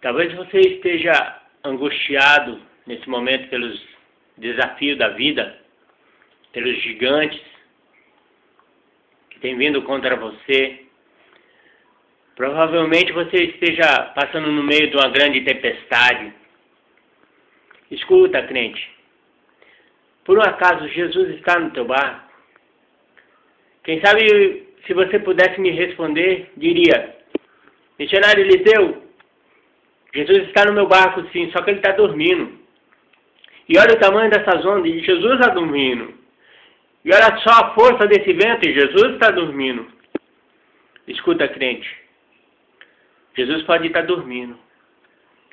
Talvez você esteja angustiado nesse momento pelos desafios da vida, pelos gigantes que têm vindo contra você. Provavelmente você esteja passando no meio de uma grande tempestade. Escuta, crente. Por um acaso Jesus está no teu barco? Quem sabe se você pudesse me responder, diria: missionário Eliseu, Jesus está no meu barco sim, só que ele está dormindo. E olha o tamanho dessas ondas, e Jesus está dormindo. E olha só a força desse vento, e Jesus está dormindo. Escuta, crente. Jesus pode estar dormindo.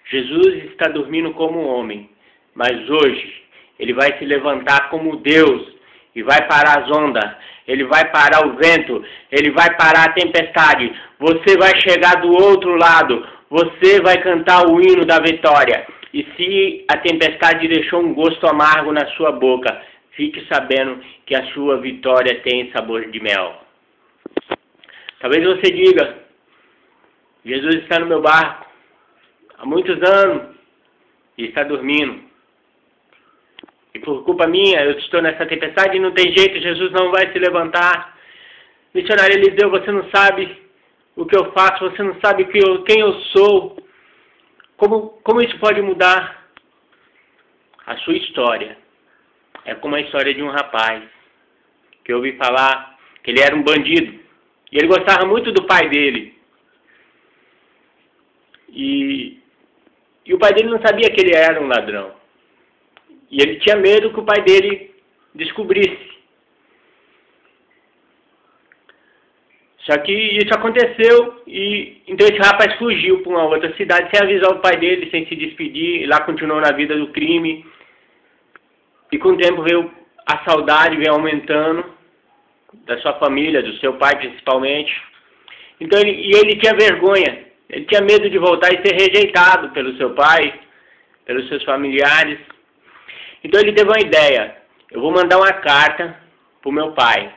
Jesus está dormindo como homem. Mas hoje, ele vai se levantar como Deus. E vai parar as ondas. Ele vai parar o vento. Ele vai parar a tempestade. Você vai chegar do outro lado. Você vai cantar o hino da vitória. E se a tempestade deixou um gosto amargo na sua boca, fique sabendo que a sua vitória tem sabor de mel. Talvez você diga: Jesus está no meu barco há muitos anos e está dormindo. E por culpa minha, eu estou nessa tempestade e não tem jeito, Jesus não vai se levantar. Missionário Eliseu, você não sabe o que eu faço, você não sabe quem eu sou. Como isso pode mudar? A sua história é como a história de um rapaz que eu ouvi falar que ele era um bandido. E ele gostava muito do pai dele. E o pai dele não sabia que ele era um ladrão. E ele tinha medo que o pai dele descobrisse. Só que isso aconteceu e então esse rapaz fugiu para uma outra cidade sem avisar o pai dele, sem se despedir. E lá continuou na vida do crime. E com o tempo veio a saudade, veio aumentando da sua família, do seu pai principalmente. Então ele tinha vergonha. Ele tinha medo de voltar e ser rejeitado pelo seu pai, pelos seus familiares. Então ele teve uma ideia: eu vou mandar uma carta para o meu pai.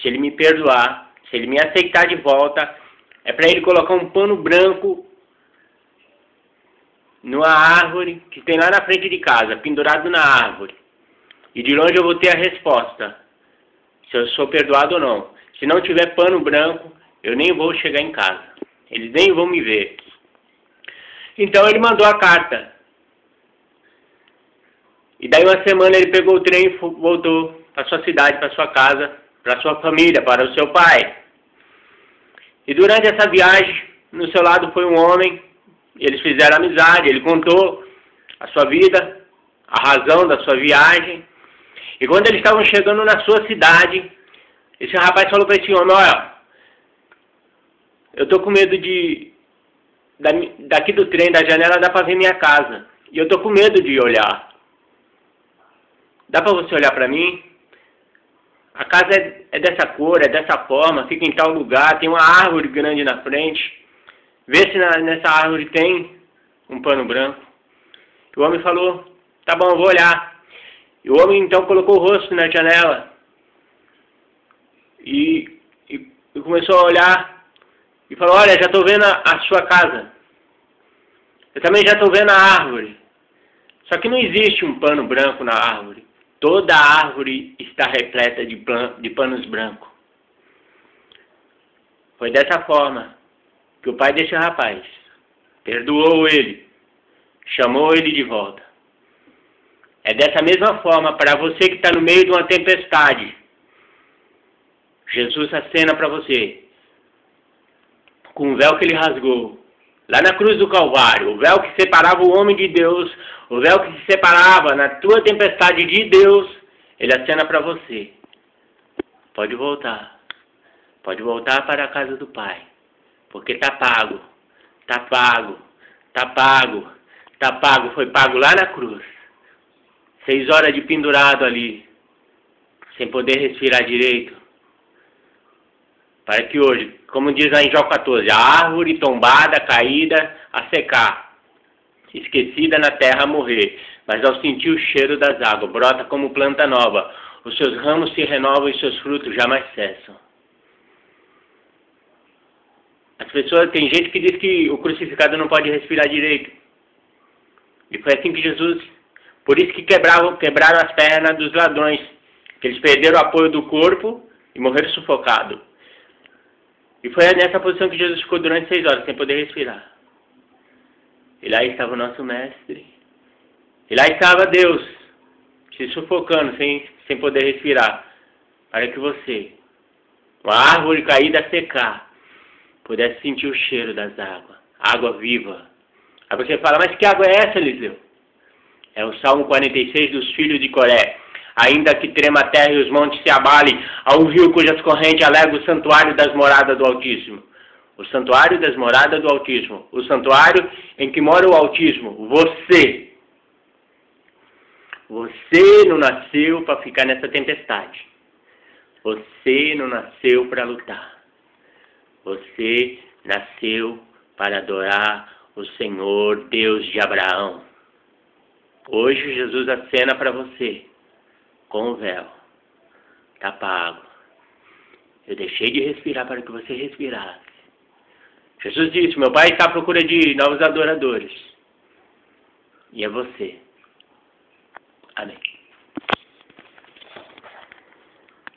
Se ele me perdoar, se ele me aceitar de volta, é para ele colocar um pano branco numa árvore que tem lá na frente de casa, pendurado na árvore. E de longe eu vou ter a resposta, se eu sou perdoado ou não. Se não tiver pano branco, eu nem vou chegar em casa. Eles nem vão me ver. Então ele mandou a carta. E daí uma semana ele pegou o trem e voltou para sua cidade, para sua casa, para sua família, para o seu pai. E durante essa viagem, no seu lado foi um homem. Eles fizeram amizade, ele contou a sua vida, a razão da sua viagem. E quando eles estavam chegando na sua cidade, esse rapaz falou para esse homem: olha, eu estou com medo daqui do trem, da janela, dá para ver minha casa. E eu estou com medo de olhar. Dá para você olhar para mim? A casa é dessa cor, é dessa forma, fica em tal lugar, tem uma árvore grande na frente. Vê se nessa árvore tem um pano branco. E o homem falou: tá bom, eu vou olhar. E o homem então colocou o rosto na janela. E começou a olhar. E falou: olha, já estou vendo a sua casa. Eu também já estou vendo a árvore. Só que não existe um pano branco na árvore. Toda a árvore está repleta de panos brancos. Foi dessa forma que o pai desse rapaz perdoou ele, chamou ele de volta. É dessa mesma forma para você que está no meio de uma tempestade. Jesus acena para você com o véu que ele rasgou lá na cruz do Calvário, o véu que separava o homem de Deus, o véu que se separava na tua tempestade de Deus. Ele acena para você: pode voltar para a casa do Pai, porque está pago, está pago, está pago, está pago, foi pago lá na cruz. 6 horas de pendurado ali, sem poder respirar direito, para que hoje, como diz lá em Jó 14, a árvore tombada, caída, a secar, esquecida na terra a morrer, mas ao sentir o cheiro das águas, brota como planta nova, os seus ramos se renovam e seus frutos jamais cessam. As pessoas, tem gente que diz que o crucificado não pode respirar direito. E foi assim que Jesus, por isso que quebraram as pernas dos ladrões, que eles perderam o apoio do corpo e morreram sufocados. E foi nessa posição que Jesus ficou durante 6 horas, sem poder respirar. E lá estava o nosso mestre. E lá estava Deus, se sufocando, sem poder respirar, para que você, uma árvore caída a secar, pudesse sentir o cheiro das águas, água viva. Aí você fala, mas que água é essa, Eliseu? É o Salmo 46 dos filhos de Coré. Ainda que trema a terra e os montes se abalem, há um rio cujas correntes alegam o santuário das moradas do Altíssimo. O santuário das moradas do Altíssimo. O santuário em que mora o Altíssimo. Você. Você não nasceu para ficar nessa tempestade. Você não nasceu para lutar. Você nasceu para adorar o Senhor, Deus de Abraão. Hoje Jesus acena para você com o véu. Tapa a água. Eu deixei de respirar para que você respirasse. Jesus disse, meu Pai está à procura de novos adoradores. E é você. Amém.